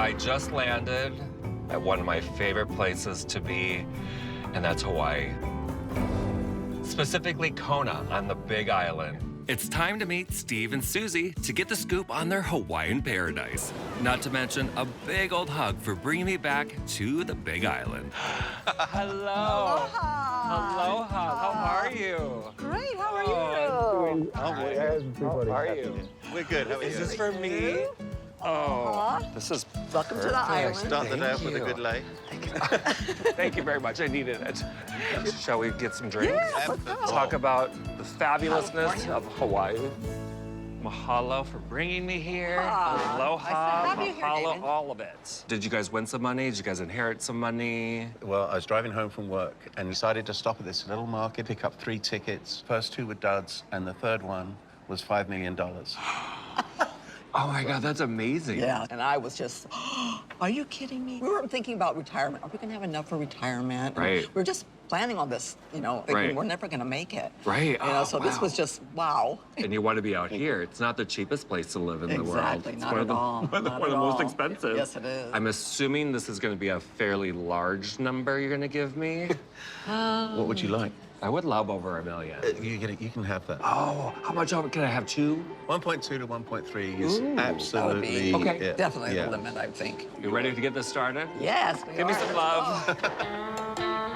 I just landed at one of my favorite places to be, and that's Hawaii. Specifically Kona on the Big Island. It's time to meet Steve and Susie to get the scoop on their Hawaiian paradise. Not to mention a big old hug for bringing me back to the Big Island. Hello. Aloha. Aloha. How are you? Great, how are you? How are you? We're good. How are you? Is this for me? Oh, this is Welcome to the perfect. island. Start the day off with a you. good lay. Thank you very much. I needed it. Shall we get some drinks? Yeah, let's go. Talk about the fabulousness of Hawaii. Mahalo for bringing me here. Ah, Aloha, nice to have you here, mahalo, David. all of it. Did you guys win some money? Did you guys inherit some money? Well, I was driving home from work and decided to stop at this little market, pick up 3 tickets. First 2 were duds, and the third one was $5 million. Oh my God, that's amazing. Yeah, and I was just, are you kidding me? We were thinking about retirement. Are we gonna have enough for retirement? And Right. we're just planning on this, you know, thinking Right. we're never gonna make it. Right. You know, Oh, so this wow. was just, wow. And you want to be out here. It's not the cheapest place to live in the world. Exactly, It's not one at of the, all, One of the, not one of at the most all. expensive. Yes, it is. I'm assuming this is going to be a fairly large number you're going to give me. What would you like? I would love over $1 million. You can have that. Oh, how much over? Can I have 2? 1.2 to 1.3 is That would absolutely be Okay. definitely yeah. the limit, I think. You ready to get this started? Yes, we Give me are. some Let's love. go.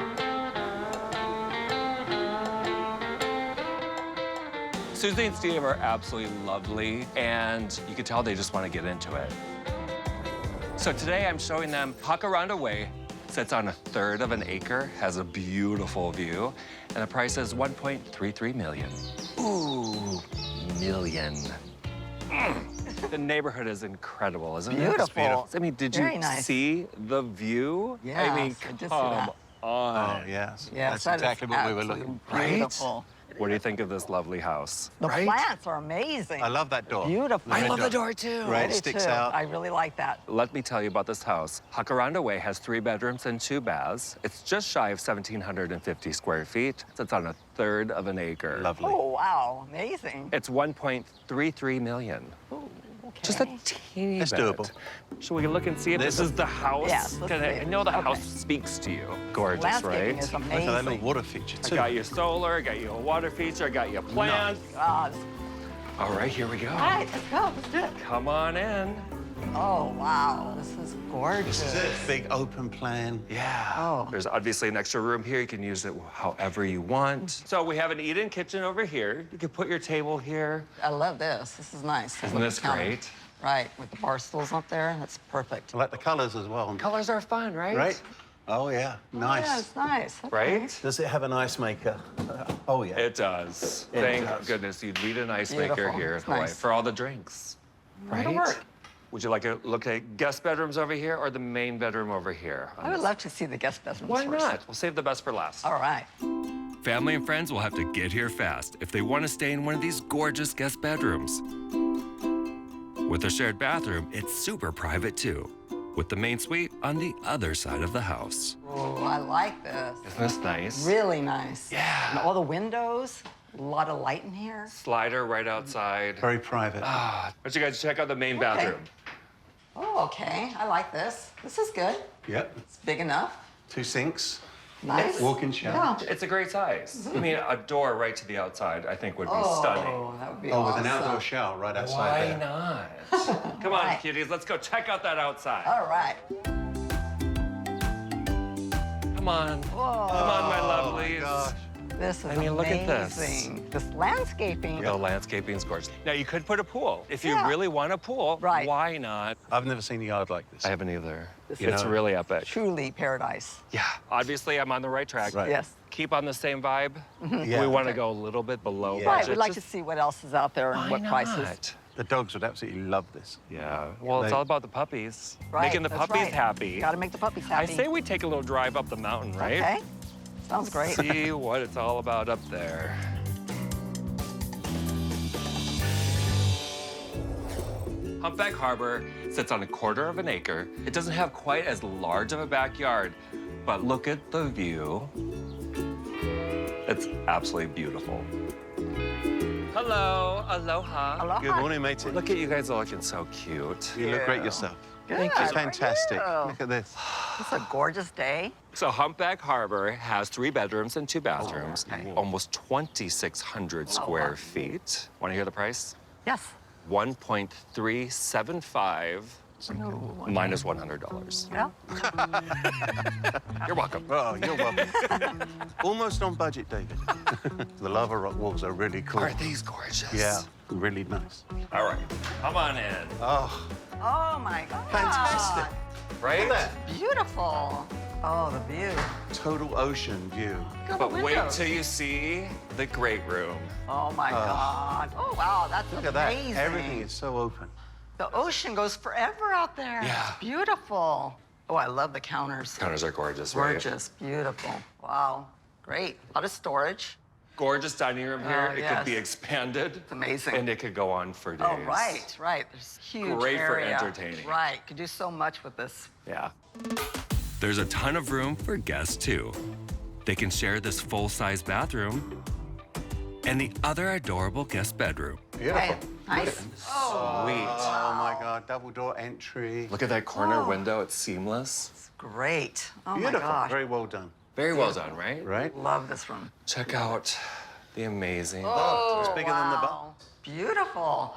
Susie and Steve are absolutely lovely, and you can tell they just want to get into it. So today I'm showing them Hakuranda Way. Sits on 1/3 of an acre, has a beautiful view, and the price is $1.33 million. Ooh, million. The neighborhood is incredible, isn't it? Beautiful. It's beautiful. I mean, did Very you nice. see the view? I mean, Yes, I did see come that. on. Oh, yes. Yes, That's that is exactly what we were looking for. Right? beautiful. What do you think of this lovely house? The Right? plants are amazing. I love that door. Beautiful. I red love the door too. Right, I it do sticks too. out. I really like that. Let me tell you about this house. Hakuranda Way has 3 bedrooms and 2 baths. It's just shy of 1,750 square feet. It's on 1/3 of an acre. Lovely. Oh, wow, amazing. It's $1.33 million. Ooh, okay. Just a teeny It's bit. doable. Should we look and see if this is the house? Yes, let's Can see. I know the Okay. house speaks to you. Gorgeous, Landscaping right? is Look at that little amazing. water feature, I too. got you solar, I got you a water feature, I got you a plant. God. All right, here we go. All right, let's go. Let's do it. Come on in. Oh, wow. This is gorgeous. This is it. Big open plan. Yeah. Oh. There's obviously an extra room here. You can use it however you want. So we have an eat-in kitchen over here. You can put your table here. I love this. This is nice. Isn't Look this at the counter. great? Right, with the bar stools up there. That's perfect. I like the colors as well. Colors are fun, right? Right? Oh, yeah. Nice. Yeah, it's nice. Okay. Right? Does it have an ice maker? Oh, yeah. It does. It Thank does. goodness you need an ice maker Beautiful. here in It's Hawaii nice. for all the drinks. That'll Right? work. Would you like to look at guest bedrooms over here or the main bedroom over here? I would love to see the guest bedrooms Why first. not? We'll save the best for last. All right. Family and friends will have to get here fast if they want to stay in one of these gorgeous guest bedrooms. With a shared bathroom, it's super private too, with the main suite on the other side of the house. Oh, I like this. Isn't this nice? Really nice. Yeah. And all the windows, a lot of light in here. Slider right outside. Very private. Ah, why don't you guys check out the main bathroom? Oh, okay. I like this. This is good. Yep. It's big enough. 2 sinks. Nice. Walk-in shower. Yeah. It's a great size. I mean, a door right to the outside, I think, would be Oh, stunning. that would be Oh, with awesome. an outdoor shower right outside Why there. not? Come on, Right. cuties, let's go check out that outside. All right. Come on. Whoa. Come on, my Oh, my lovelies. gosh. This is I mean, look at this. amazing. This landscaping. The landscaping's gorgeous. Now, you could put a pool. If you Yeah. really want a pool, Right. why not? I've never seen a yard like this. I haven't either. This It's is- really epic. Truly paradise. Yeah, obviously, I'm on the right track. Right. Yes. Keep on the same vibe. Yeah. We want to go a little bit below Yeah. Right. budget. We'd like to Just- see what else is out there and Why what prices. not? The dogs would absolutely love this. Yeah. Well, it's They- all about the puppies. Right. Making the that's puppies right. happy. Got to make the puppies I happy. say we take a little drive up the mountain, right? Okay. Sounds great. See what it's all about up there. Humpback Harbor sits on 1/4 of an acre. It doesn't have quite as large of a backyard, but look at the view. It's absolutely beautiful. Hello, aloha. Aloha. Good morning, matey. Look at you guys all looking so cute. You look great yourself. Thank It's fantastic. Look at this. It's a gorgeous day. So Humpback Harbor has 3 bedrooms and 2 bathrooms, okay. almost 2,600 square feet. Want to hear the price? Yes. 1.375 minus $100. Yeah. You're welcome. Oh, you're welcome. Almost on budget, David. The lava rock walls are really cool. Aren't these gorgeous? Yeah, really nice. All right, come on in. Oh, Oh my God. fantastic. Right? Look at that. Beautiful. Oh, the view. Total ocean view. Look at But the wait windows. till you see the great room. Oh my God. Oh wow, that's Look at that. amazing. Everything is so open. The ocean goes forever out there. Yeah. It's beautiful. Oh, I love the counters. Counters are gorgeous, right? Gorgeous, beautiful. Wow, great. A lot of storage. Gorgeous dining room here. Oh, It could be yes. expanded. It's amazing. And it could go on for days. Oh, right, right. There's huge Great for area. entertaining. Right, could do so much with this. Yeah. There's a ton of room for guests, too. They can share this full-size bathroom and the other adorable guest bedroom. Beautiful. Hey, nice. Oh, Sweet. Oh my God, double door entry. Look at that corner window. It's seamless. it's great. Oh Beautiful. my gosh. Very well done. Very well done, right? Right? Love this room. Check out the amazing. Oh, it's bigger than the wow. Beautiful.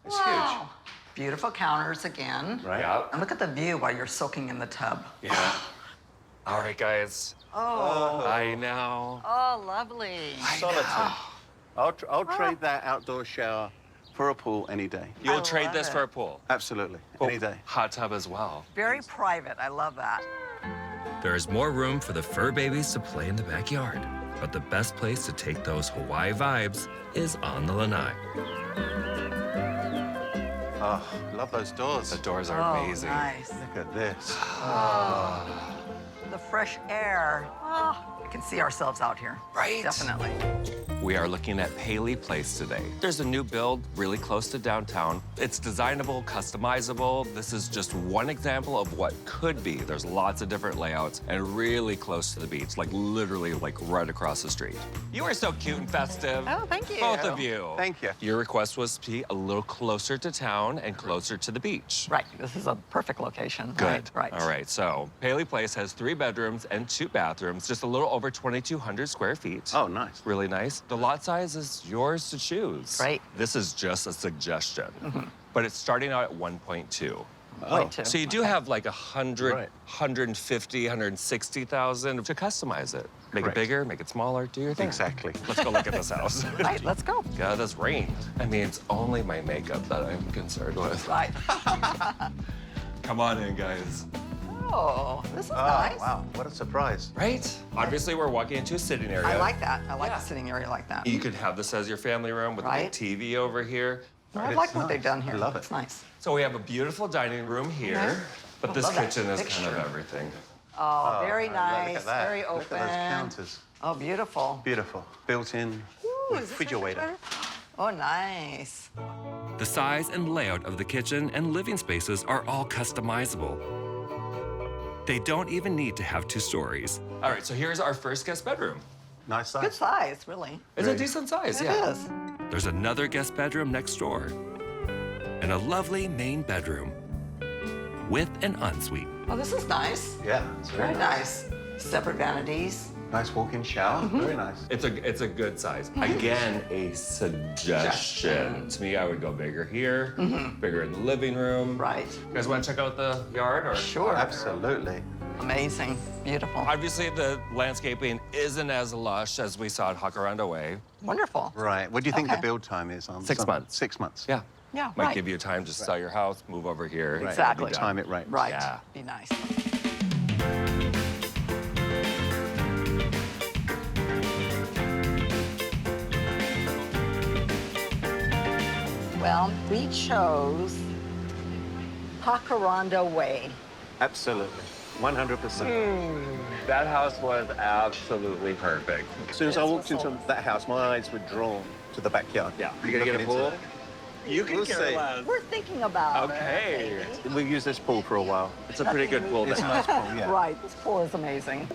It's Wow. Beautiful counters again. Right? Yeah. And look at the view while you're soaking in the tub. Yeah. All right, guys. Oh, I know. oh, lovely. Solitude. I'll trade that outdoor shower for a pool any day. You'll I trade love this it. for a pool. Absolutely. Oh, Any day. Hot tub as well. Very private. I love that. There is more room for the fur babies to play in the backyard, but the best place to take those Hawaii vibes is on the lanai. Oh, love those doors. The doors are Oh, amazing. nice. Look at this. The fresh air. Oh, we can see ourselves out here. Right. Definitely. We are looking at Paley Place today. There's a new build really close to downtown. It's designable, customizable. This is just one example of what could be. There's lots of different layouts and really close to the beach, like literally like right across the street. You are so cute and festive. Oh, thank you. Both of you. Thank you. Your request was to be a little closer to town and closer to the beach. Right. This is a perfect location. Good. Right. All right. So Paley Place has 3 bedrooms and 2 bathrooms, just a little over 2,200 square feet. Oh, nice. Really nice. The lot size is yours to choose. Right. This is just a suggestion, but it's starting out at 1.2. Oh, So you do have like 100, Right. 150, 160,000 to customize it. Make Correct. it bigger, make it smaller, do your thing. exactly. Let's go look at this house. Right, let's go. God, this rain. I mean, it's only my makeup that I'm concerned with. Right. Come on in, guys. Oh, this is Oh, nice. wow. What a surprise. Right? Obviously, we're walking into a sitting area. I like that. I like Yeah. the sitting area like that. You could have this as your family room with a Right. big TV over here. I It's like what they've nice. done here. I love it. It's nice. So we have a beautiful dining room here, but I this love that kitchen is kind of picture. everything. Oh, very Oh, nice. Look at that. Very open. Look at those counters. Oh, beautiful. Beautiful. Built-in Ooh, is this refrigerator. Oh, nice. The size and layout of the kitchen and living spaces are all customizable. They don't even need to have 2 stories. All right, so here's our first guest bedroom. Nice size. Good size, really. It's a decent size, It yeah. is. There's another guest bedroom next door, and a lovely main bedroom with an ensuite. Oh, this is nice. Yeah, it's Very nice. Separate vanities. Nice walk-in shower. Very nice. It's a good size. Again, a suggestion. To me, I would go bigger here, bigger in the living room. Right. You guys want to check out the yard? Or Sure. Absolutely. Amazing. Beautiful. Obviously, the landscaping isn't as lush as we saw at Jacaranda Way. Wonderful. Right. What do you think Okay. the build time is on 6 some- months. 6 months. Yeah. Yeah, Might right. give you time to sell your house, move over here. Right. Exactly. Be done. Time it right. Right. Yeah. Be nice. Well, we chose Jacaranda Way. Absolutely. 100%. That house was absolutely perfect. As soon as I walked into that house, my eyes were drawn to the backyard. Yeah. You gonna get a Looking pool? into You can We'll care see. less. We're thinking about Okay. it. it. We've used this pool for a while. It's a pretty good pool. It's a then. nice pool, yeah. Right. This pool is amazing.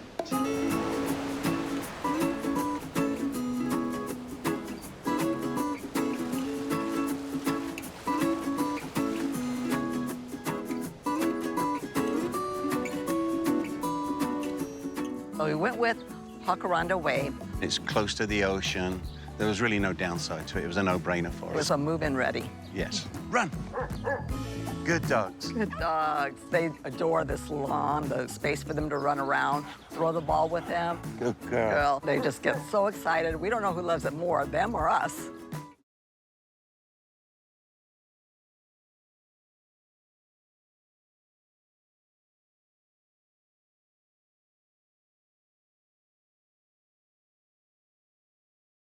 So we went with Jacaranda Way. It's close to the ocean. There was really no downside to it. It was a no-brainer for It was us. a move-in ready. Yes. Run. Good dogs. Good dogs. They adore this lawn, the space for them to run around, throw the ball with them. Good girl. They just get so excited. We don't know who loves it more, them or us.